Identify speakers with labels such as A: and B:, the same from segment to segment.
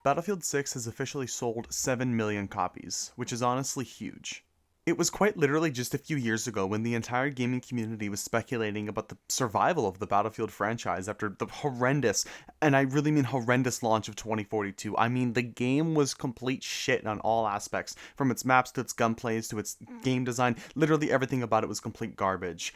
A: Battlefield 6 has officially sold 7 million copies, which is honestly huge. It was quite literally just a few years ago when the entire gaming community was speculating about the survival of the Battlefield franchise after the horrendous, and I really mean horrendous, launch of 2042. I mean, the game was complete shit on all aspects, from its maps to its gunplays to its game design. Literally everything about it was complete garbage.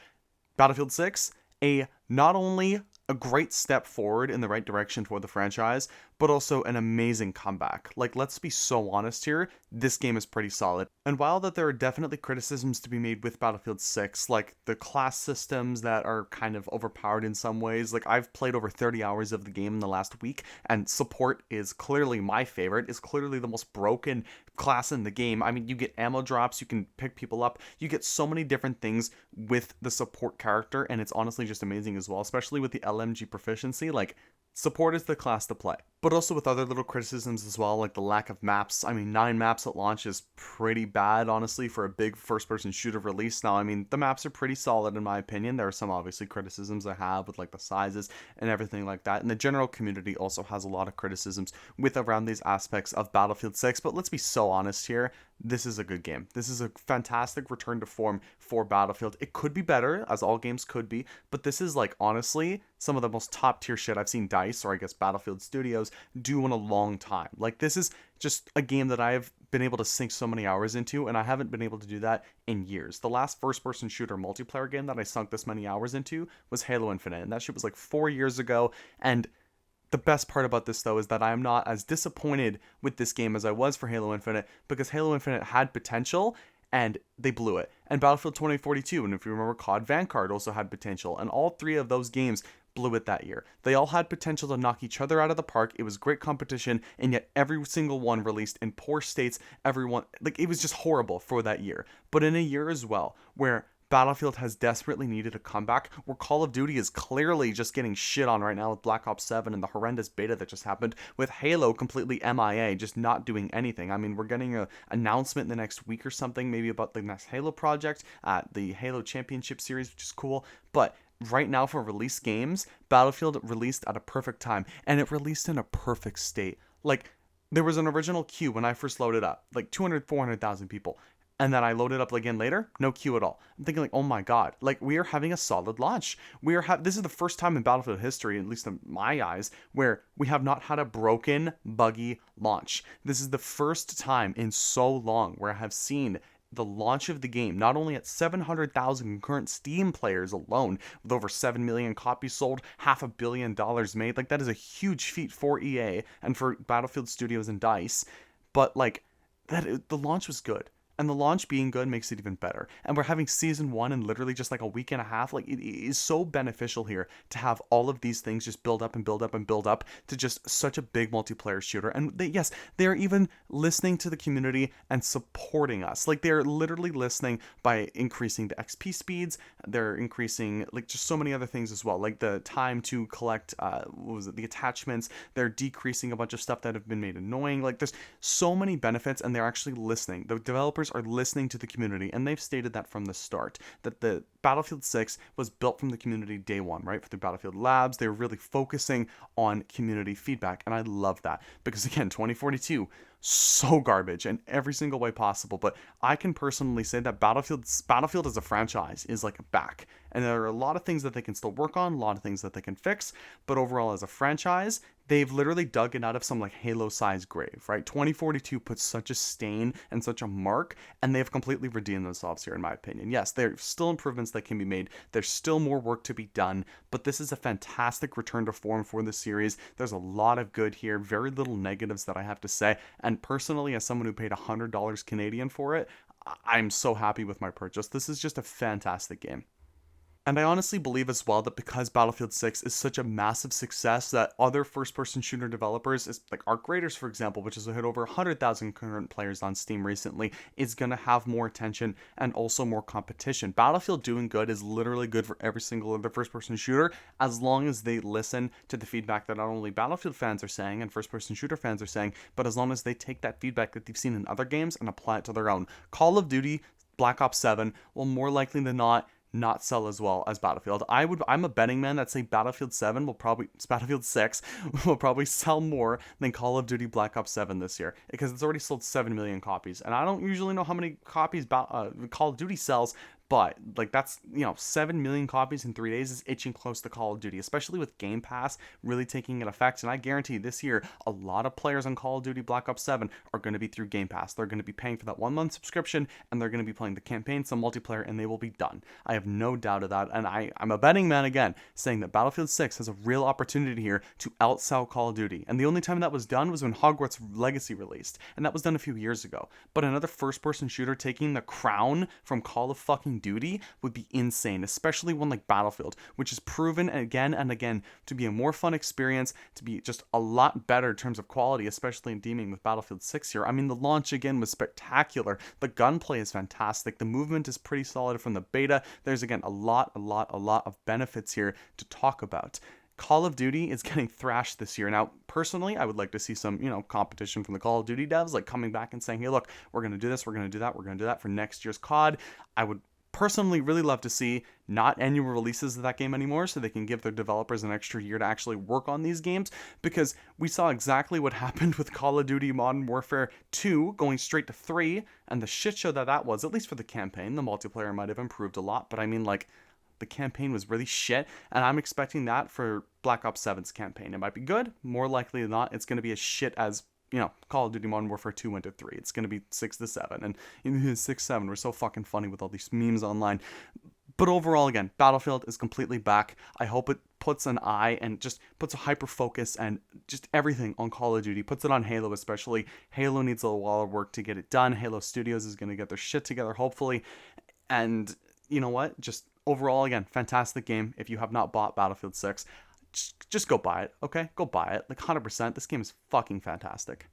A: Battlefield 6, a not only a great step forward in the right direction for the franchise, but also an amazing comeback. Like, let's be so honest here, this game is pretty solid. And while that there are definitely criticisms to be made with Battlefield 6, like the class systems that are kind of overpowered in some ways, like I've played over 30 hours of the game in the last week, and support is clearly my favorite, is clearly the most broken class in the game. I mean, you get ammo drops, you can pick people up, you get so many different things with the support character, and it's honestly just amazing as well, especially with the LMG proficiency. Like, support is the class to play. But also with other little criticisms as well, like the lack of maps. I mean, 9 maps at launch is pretty bad, honestly, for a big first-person shooter release. Now, I mean, the maps are pretty solid in my opinion. There are some, obviously, criticisms I have with, like, the sizes and everything like that. And the general community also has a lot of criticisms with around these aspects of Battlefield 6. But let's be so honest here. This is a good game. This is a fantastic return to form for Battlefield. It could be better, as all games could be, but this is, like, honestly, some of the most top tier shit I've seen DICE, or I guess Battlefield Studios, do in a long time. Like, this is just a game that I've been able to sink so many hours into, and I haven't been able to do that in years. The last first-person shooter multiplayer game that I sunk this many hours into was Halo Infinite, and that shit was like 4 years ago, and the best part about this, though, is that I am not as disappointed with this game as I was for Halo Infinite, because Halo Infinite had potential, and they blew it. And Battlefield 2042, and if you remember, COD Vanguard also had potential, and all three of those games blew it that year. They all had potential to knock each other out of the park. It was great competition, and yet every single one released in poor states. Everyone, like, it was just horrible for that year. But in a year as well, where Battlefield has desperately needed a comeback, where Call of Duty is clearly just getting shit on right now with Black Ops 7 and the horrendous beta that just happened, with Halo completely MIA, just not doing anything. I mean, we're getting an announcement in the next week or something, maybe about the next Halo project, the Halo Championship Series, which is cool, but right now for release games, Battlefield released at a perfect time, and it released in a perfect state. Like, there was an original queue when I first loaded up, like 200, 400,000 people. And then I loaded up again later, no queue at all. I'm thinking, like, oh my god, like, we are having a solid launch. This is the first time in Battlefield history, at least in my eyes, where we have not had a broken, buggy launch. This is the first time in so long where I have seen the launch of the game, not only at 700,000 concurrent Steam players alone, with over 7 million copies sold, $500 million made. Like, that is a huge feat for EA and for Battlefield Studios and DICE. But, like, the launch was good. And the launch being good makes it even better. And we're having season 1 in literally just like a week and a half. Like, it is so beneficial here to have all of these things just build up and build up and build up to just such a big multiplayer shooter. And yes, they're even listening to the community and supporting us. Like, they're literally listening by increasing the XP speeds. They're increasing, like, just so many other things as well. Like the time to collect, the attachments. They're decreasing a bunch of stuff that have been made annoying. Like, there's so many benefits, and they're actually listening. The developers are listening to the community, and they've stated that from the start, that the Battlefield 6 was built from the community day one, right? For the Battlefield Labs, they were really focusing on community feedback, and I love that, because again, 2042, so garbage in every single way possible. But I can personally say that Battlefield as a franchise is like back, and there are a lot of things that they can still work on, a lot of things that they can fix, but overall as a franchise, they've literally dug it out of some like Halo-sized grave, right? 2042 puts such a stain and such a mark, and they've completely redeemed themselves here, in my opinion. Yes, there's still improvements that can be made. There's still more work to be done, but this is a fantastic return to form for the series. There's a lot of good here, very little negatives that I have to say, and personally, as someone who paid $100 Canadian for it, I'm so happy with my purchase. This is just a fantastic game. And I honestly believe as well that because Battlefield 6 is such a massive success, that other first-person shooter developers, like Arc Raiders, for example, which has hit over 100,000 concurrent players on Steam recently, is going to have more attention and also more competition. Battlefield doing good is literally good for every single other first-person shooter, as long as they listen to the feedback that not only Battlefield fans are saying and first-person shooter fans are saying, but as long as they take that feedback that they've seen in other games and apply it to their own. Call of Duty Black Ops 7 will more likely than not not sell as well as Battlefield. I'm a betting man that say Battlefield 6 will probably sell more than Call of Duty Black Ops 7 this year because it's already sold 7 million copies. And I don't usually know how many copies Call of Duty sells, but like that's 7 million copies in 3 days is itching close to Call of Duty, especially with Game Pass really taking an effect. And I guarantee this year a lot of players on Call of Duty Black Ops 7 are going to be through Game Pass. They're going to be paying for that 1 month subscription, and they're going to be playing the campaign, some multiplayer, and they will be done. I have no doubt of that. And I'm a betting man again, saying that Battlefield 6 has a real opportunity here to outsell Call of Duty. And the only time that was done was when Hogwarts Legacy released, and that was done a few years ago. But another first-person shooter taking the crown from Call of fucking Duty would be insane, especially one like Battlefield, which is proven again and again to be a more fun experience, to be just a lot better in terms of quality, especially in deeming with Battlefield 6 here. I mean, the launch again was spectacular. The gunplay is fantastic. The movement is pretty solid from the beta. There's again a lot of benefits here to talk about. Call of Duty is getting thrashed this year. Now, personally, I would like to see some, competition from the Call of Duty devs, like coming back and saying, hey, look, we're going to do this, we're going to do that, we're going to do that for next year's COD. I would personally really love to see not annual releases of that game anymore, so they can give their developers an extra year to actually work on these games, because we saw exactly what happened with Call of Duty Modern Warfare 2 going straight to 3, and the shit show that was, at least for the campaign. The multiplayer might have improved a lot, but I mean, like, the campaign was really shit, and I'm expecting that for Black Ops 7's campaign. It might be good, more likely than not it's going to be as shit as Call of Duty Modern Warfare 2 went to 3. It's going to be 6 to 7. And in 6, 7, we're so fucking funny with all these memes online. But overall, again, Battlefield is completely back. I hope it puts an eye and just puts a hyper focus and just everything on Call of Duty. Puts it on Halo especially. Halo needs a while of work to get it done. Halo Studios is going to get their shit together, hopefully. And you know what? Just overall, again, fantastic game. If you have not bought Battlefield 6, just go buy it, okay? Go buy it. Like 100%. This game is fucking fantastic.